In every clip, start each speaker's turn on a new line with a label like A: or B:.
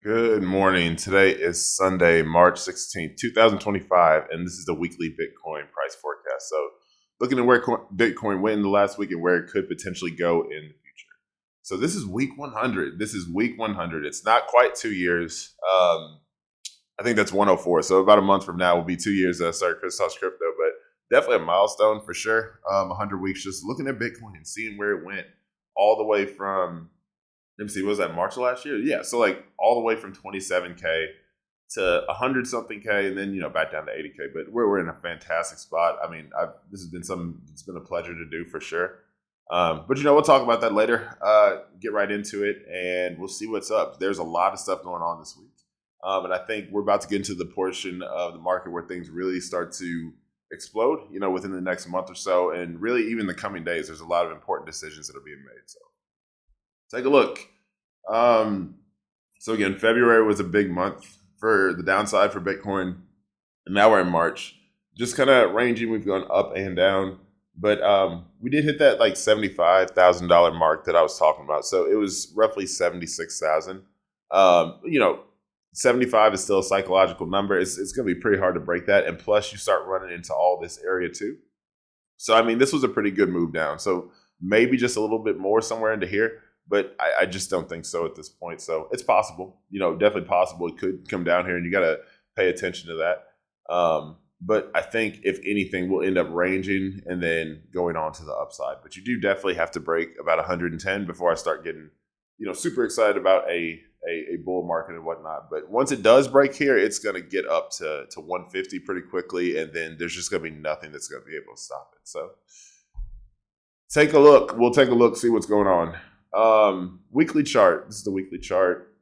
A: Good morning. Today is Sunday, March 16th, 2025, and this is the weekly Bitcoin price forecast. So, looking at where Bitcoin went in the last week and where it could potentially go in the future. So, this is week 100. This is week 100. It's not quite 2 years. I think that's 104. So, about a month from now will be 2 years that I started Christos Crypto, but definitely a milestone for sure. 100 weeks just looking at Bitcoin and seeing where it went all the way from let me see, what was that March of last year? Yeah, so like all the way from 27K to 100 something K, and then back down to 80K. But we're in a fantastic spot. I mean, this has been something it's been a pleasure to do for sure. But we'll talk about that later. Get right into it, and we'll see what's up. There's a lot of stuff going on this week, and I think we're about to get into the portion of the market where things really start to explode. Within the next month or so, and really even the coming days. There's a lot of important decisions that are being made. So take a look. So again, February was a big month for the downside for Bitcoin, and now we're in March. Just kind of ranging. We've gone up and down, but we did hit that like $75,000 mark that I was talking about. So it was roughly 76,000. 75 is still a psychological number. It's going to be pretty hard to break that, and plus you start running into all this area too. So I mean, this was a pretty good move down. So maybe just a little bit more somewhere into here. But I just don't think so at this point. So it's possible, definitely possible. It could come down here, and you got to pay attention to that. But I think if anything, we'll end up ranging and then going on to the upside. But you do definitely have to break about 110 before I start getting, super excited about a bull market and whatnot. But once it does break here, it's going to get up to 150 pretty quickly, and then there's just going to be nothing that's going to be able to stop it. So take a look. We'll take a look, see what's going on. Weekly chart. This is the weekly chart.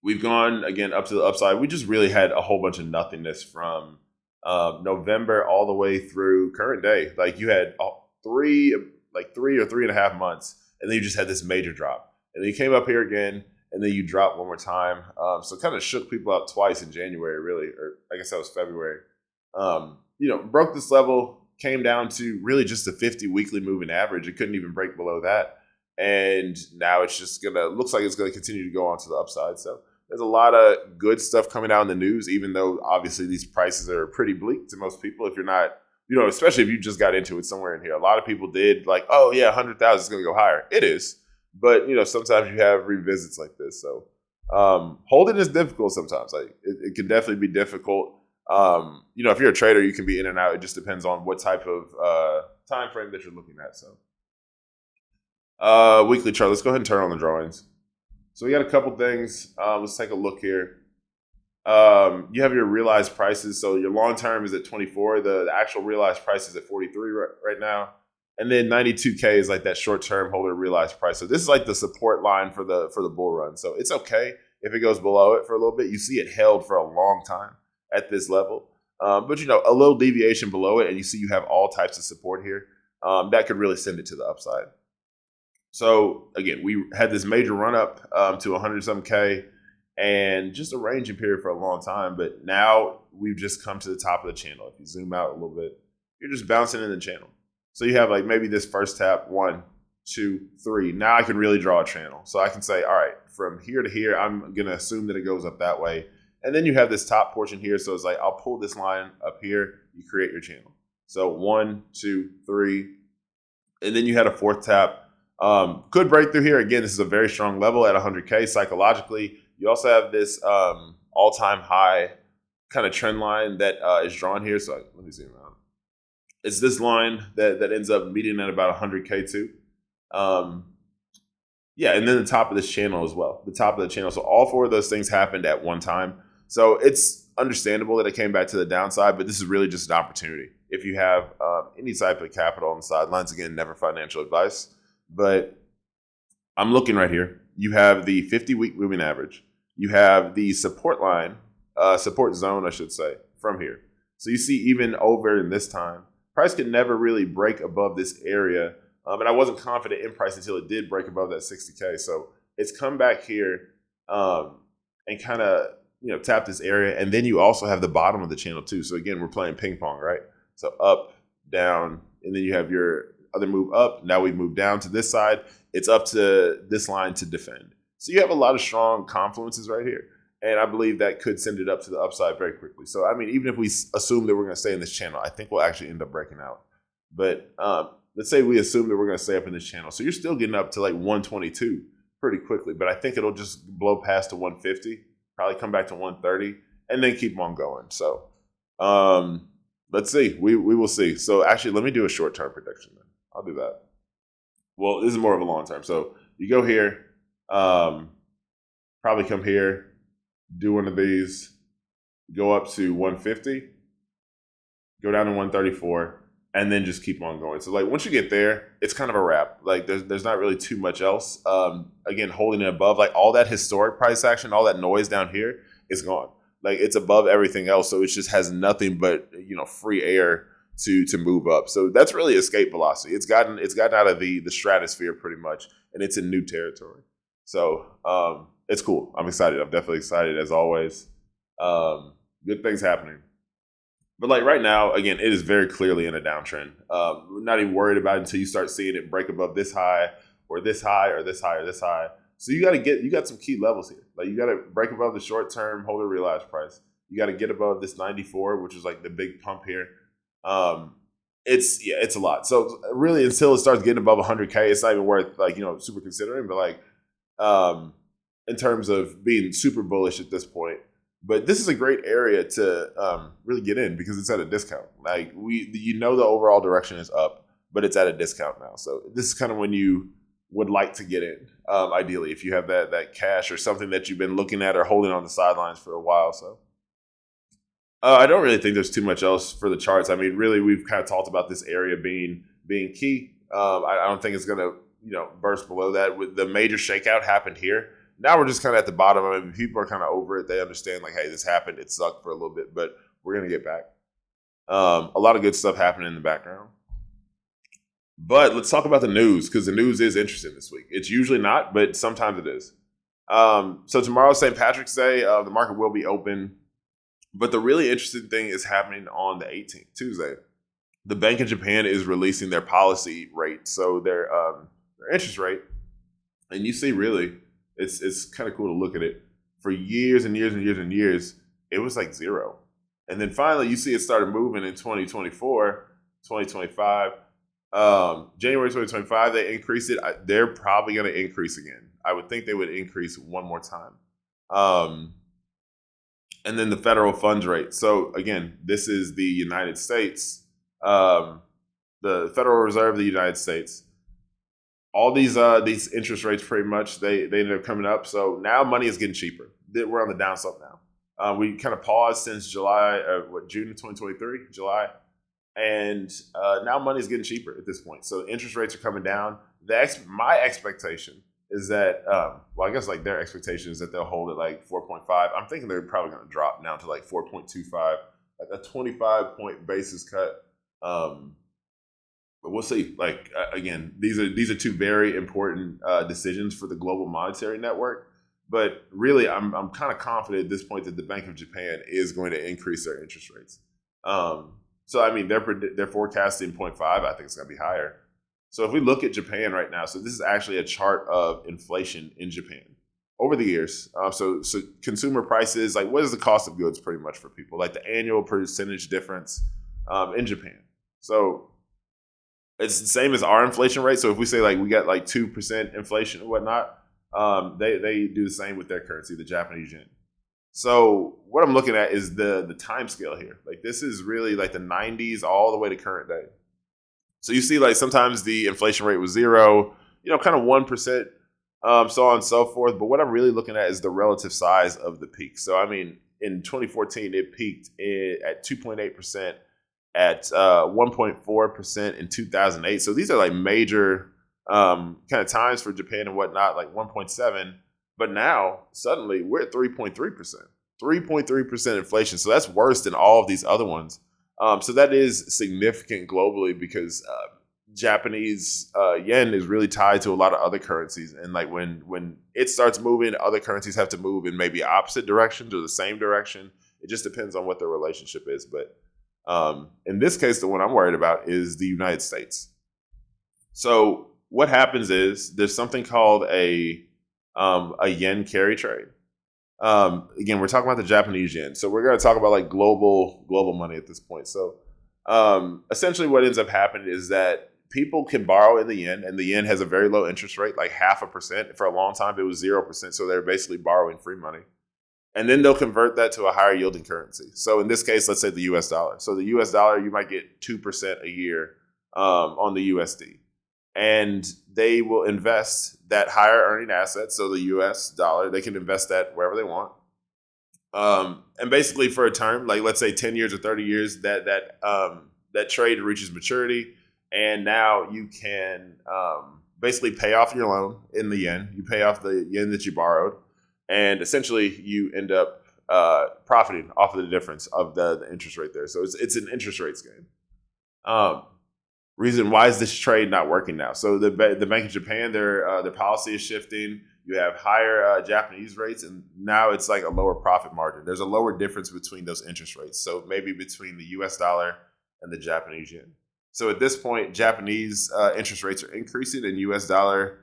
A: We've gone again up to the upside. We just really had a whole bunch of nothingness from November all the way through current day. Like you had three or 3.5 months, and then you just had this major drop, and then you came up here again, and then you dropped one more time. So it kind of shook people out twice in January, really, or I guess that was February. Broke this level, came down to really just a 50 weekly moving average. It couldn't even break below that. And now it's just looks like it's gonna continue to go on to the upside. So there's a lot of good stuff coming out in the news, even though obviously these prices are pretty bleak to most people. If you're not, especially if you just got into it somewhere in here. A lot of people did like, oh yeah, 100,000 is gonna go higher. It is, but sometimes you have revisits like this. So holding is difficult sometimes. Like it can definitely be difficult. If you're a trader, you can be in and out. It just depends on what type of time frame that you're looking at. So. Weekly chart. Let's go ahead and turn on the drawings. So we got a couple things. Let's take a look here. You have your realized prices. So your long term is at 24. The actual realized price is at 43 right now. And then 92K is like that short term holder realized price. So this is like the support line for the bull run. So it's okay if it goes below it for a little bit. You see it held for a long time at this level. But a little deviation below it, and you see you have all types of support here. That could really send it to the upside. So again, we had this major run up to 100 some K and just a ranging period for a long time. But now we've just come to the top of the channel. If you zoom out a little bit, you're just bouncing in the channel. So you have like maybe this first tap, 1, 2, 3. Now I can really draw a channel. So I can say, all right, from here to here, I'm going to assume that it goes up that way. And then you have this top portion here. So it's like, I'll pull this line up here. You create your channel. So 1, 2, 3. And then you had a fourth tap. Could break through here. Again, this is a very strong level at 100K psychologically. You also have this all-time high kind of trend line that is drawn here. So let me zoom out. It's this line that ends up meeting at about 100K too. And then the top of this channel as well. The top of the channel. So all four of those things happened at one time. So it's understandable that it came back to the downside, but this is really just an opportunity. If you have any type of capital on the sidelines, again, never financial advice. But I'm looking right here. You have the 50-week moving average. You have the support line, support zone, I should say, from here. So you see even over in this time, price could never really break above this area. And I wasn't confident in price until it did break above that 60K. So it's come back here and kind of, tap this area. And then you also have the bottom of the channel too. So again, we're playing ping pong, right? So up, down, and then you have your other move up. Now we've moved down to this side. It's up to this line to defend. So you have a lot of strong confluences right here. And I believe that could send it up to the upside very quickly. So, I mean, even if we assume that we're going to stay in this channel, I think we'll actually end up breaking out. But let's say we assume that we're going to stay up in this channel. So you're still getting up to like 122 pretty quickly. But I think it'll just blow past to 150, probably come back to 130, and then keep on going. So let's see. We will see. So actually, let me do a short-term prediction then. I'll do that. Well, this is more of a long term. So you go here, probably come here, do one of these, go up to 150, go down to 134, and then just keep on going. So like once you get there, it's kind of a wrap. Like there's not really too much else. Again, holding it above, like all that historic price action, all that noise down here is gone. Like it's above everything else. So it just has nothing but, free air to move up. So that's really escape velocity. It's gotten out of the stratosphere pretty much, and it's in new territory. So it's cool. I'm excited. I'm definitely excited as always. Good things happening. But like right now, again, it is very clearly in a downtrend. We're not even worried about it until you start seeing it break above this high or this high or this high or this high. So you got some key levels here. Like you got to break above the short term, hold a realized price. You got to get above this 94, which is like the big pump here. It's a lot. So really, until it starts getting above 100K, it's not even worth super considering. But like in terms of being super bullish at this point. But this is a great area to really get in because it's at a discount. Like the overall direction is up, but it's at a discount now. So this is kind of when you would like to get in, ideally, if you have that cash or something that you've been looking at or holding on the sidelines for a while. So I don't really think there's too much else for the charts. I mean, really, we've kind of talked about this area being key. I don't think it's going to burst below that. With the major shakeout happened here. Now we're just kind of at the bottom. I mean, people are kind of over it. They understand, like, hey, this happened. It sucked for a little bit, but we're going to get back. A lot of good stuff happening in the background. But let's talk about the news, because the news is interesting this week. It's usually not, but sometimes it is. So tomorrow's St. Patrick's Day. The market will be open. But the really interesting thing is happening on the 18th, Tuesday. The Bank of Japan is releasing their policy rate. So their interest rate. And you see, really, it's kind of cool to look at it. For years and years and years and years, it was like zero. And then finally, you see it started moving in 2024, 2025. January 2025, they increased it. They're probably going to increase again. I would think they would increase one more time. And then the federal funds rate. So again, this is the United States, the Federal Reserve of the United States. All these interest rates pretty much, they ended up coming up. So now money is getting cheaper. We're on the downslope now. We kind of paused since July, June of 2023, July. And now money is getting cheaper at this point. So interest rates are coming down. My expectation is that, I guess like their expectation is that they'll hold it like 4.5. I'm thinking they're probably going to drop down to like 4.25, like a 25-point basis cut. But we'll see. Like again, these are two very important decisions for the global monetary network. But really, I'm kind of confident at this point that the Bank of Japan is going to increase their interest rates. So I mean, they're forecasting 0.5. I think it's going to be higher. So if we look at Japan right now, so this is actually a chart of inflation in Japan over the years. So consumer prices, like what is the cost of goods pretty much for people, like the annual percentage difference in Japan. So it's the same as our inflation rate. So if we say like we got like 2% inflation and whatnot, they do the same with their currency, the Japanese yen. So what I'm looking at is the time scale here. Like this is really like the 90s all the way to current day. So you see like sometimes the inflation rate was 0, kind of 1%, so on and so forth. But what I'm really looking at is the relative size of the peak. So I mean, in 2014, it peaked at 2.8%, at 1.4% in 2008. So these are like major kind of times for Japan and whatnot, like 1.7. But now, suddenly, we're at 3.3%. 3.3% inflation. So that's worse than all of these other ones. So that is significant globally because Japanese yen is really tied to a lot of other currencies. And like when it starts moving, other currencies have to move in maybe opposite directions or the same direction. It just depends on what their relationship is. But in this case, the one I'm worried about is the United States. So what happens is there's something called a yen carry trade. Again, we're talking about the Japanese yen, so we're going to talk about like global money at this point. So essentially, what ends up happening is that people can borrow in the yen, and the yen has a very low interest rate, like 0.5%. For a long time, it was 0%, so they're basically borrowing free money. And then they'll convert that to a higher yielding currency. So in this case, let's say the US dollar. So the US dollar, you might get 2% a year on the USD. And they will invest that higher earning asset, so the US dollar, they can invest that wherever they want. And basically for a term, like let's say 10 years or 30 years, that trade reaches maturity. And now you can basically pay off your loan in the yen. You pay off the yen that you borrowed. And essentially, you end up profiting off of the difference of the interest rate there. So it's an interest rates game. Reason why is this trade not working now? So the Bank of Japan, their policy is shifting. You have higher Japanese rates, and now it's like a lower profit margin. There's a lower difference between those interest rates. So maybe between the U.S. dollar and the Japanese yen. So at this point, Japanese interest rates are increasing, and U.S. dollar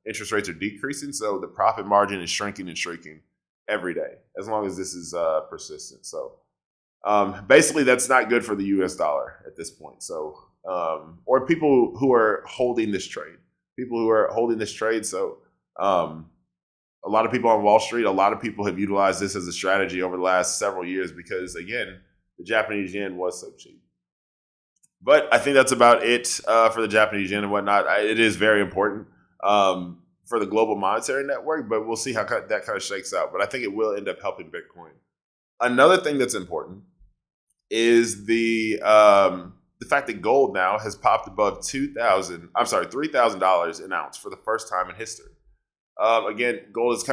A: interest rates are decreasing, so the profit margin is shrinking and shrinking every day, as long as this is persistent. So basically, that's not good for the U.S. dollar at this point. So, or people who are holding this trade, So a lot of people on Wall Street, a lot of people have utilized this as a strategy over the last several years because, again, the Japanese yen was so cheap. But I think that's about it for the Japanese yen and whatnot. It is very important for the global monetary network, but we'll see how that kind of shakes out. But I think it will end up helping Bitcoin. Another thing that's important is the fact that gold now has popped above $3,000 an ounce for the first time in history. Again, gold is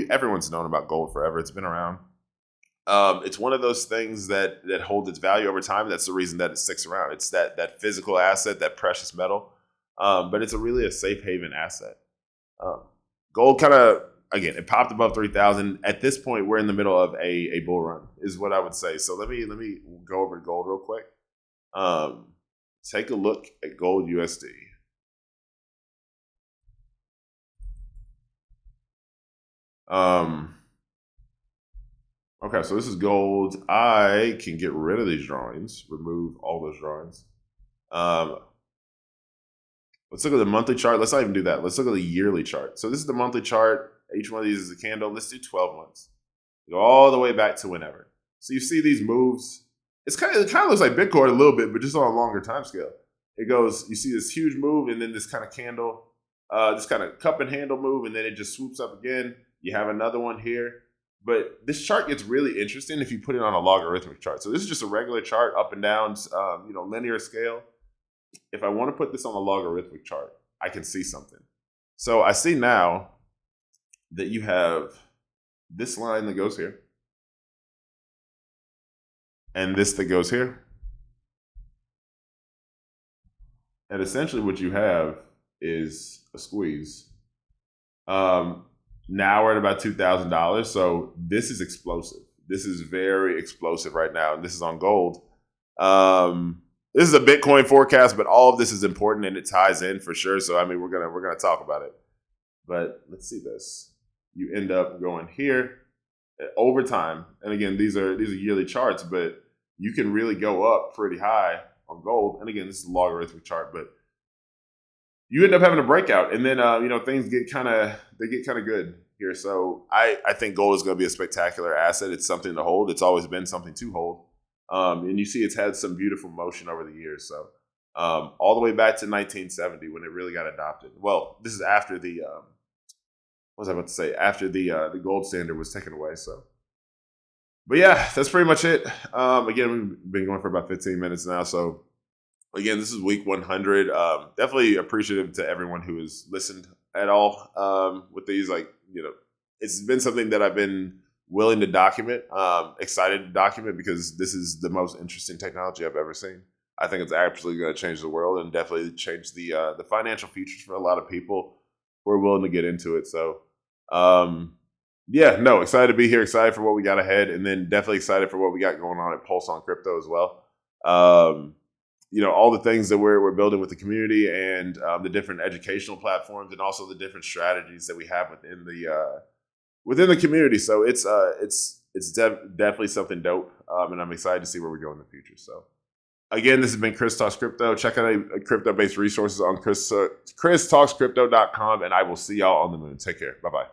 A: everyone's known about gold forever. It's been around. It's one of those things that holds its value over time. That's the reason that it sticks around. It's that physical asset, that precious metal. But it's really a safe haven asset. Gold again, it popped above 3,000. At this point, we're in the middle of a bull run, is what I would say. So let me go over gold real quick. Take a look at gold USD. Okay, so this is gold. I can get rid of these drawings, remove all those drawings. Let's look at the monthly chart. Let's not even do that. Let's look at the yearly chart. So this is the monthly chart. Each one of these is a candle. Let's do 12 months. Go all the way back to whenever. So you see these moves. It kind of looks like Bitcoin a little bit, but just on a longer time scale. It goes, you see this huge move, and then this kind of candle, this kind of cup and handle move, and then it just swoops up again. You have another one here. But this chart gets really interesting if you put it on a logarithmic chart. So this is just a regular chart, up and down, linear scale. If I want to put this on a logarithmic chart, I can see something. So I see now that you have this line that goes here, and this that goes here. And essentially what you have is a squeeze. Now we're at about $2,000. So this is explosive. This is very explosive right now. And this is on gold. This is a Bitcoin forecast, but all of this is important and it ties in for sure. So I mean, we're gonna talk about it. But let's see this. You end up going here over time. And again, these are yearly charts, but you can really go up pretty high on gold. And again, this is a logarithmic chart, but you end up having a breakout, and then things get kind of good here. So I think gold is going to be a spectacular asset. It's something to hold. It's always been something to hold, and you see it's had some beautiful motion over the years. So all the way back to 1970 when it really got adopted. Well, this is after the what was I about to say? After the gold standard was taken away. So, but yeah, that's pretty much it. Again, we've been going for about 15 minutes now. So. Again, this is week 100. Definitely appreciative to everyone who has listened at all with these. It's been something that I've been willing to document, excited to document because this is the most interesting technology I've ever seen. I think it's absolutely going to change the world and definitely change the financial futures for a lot of people who are willing to get into it. So, excited to be here, excited for what we got ahead, and then definitely excited for what we got going on at Pulse on Crypto as well. All the things that we're building with the community and the different educational platforms and also the different strategies that we have within within the community. So it's definitely something dope, and I'm excited to see where we go in the future. So again, this has been Chris Talks Crypto. Check out crypto-based resources on christalkscrypto.com, and I will see y'all on the moon. Take care. Bye-bye.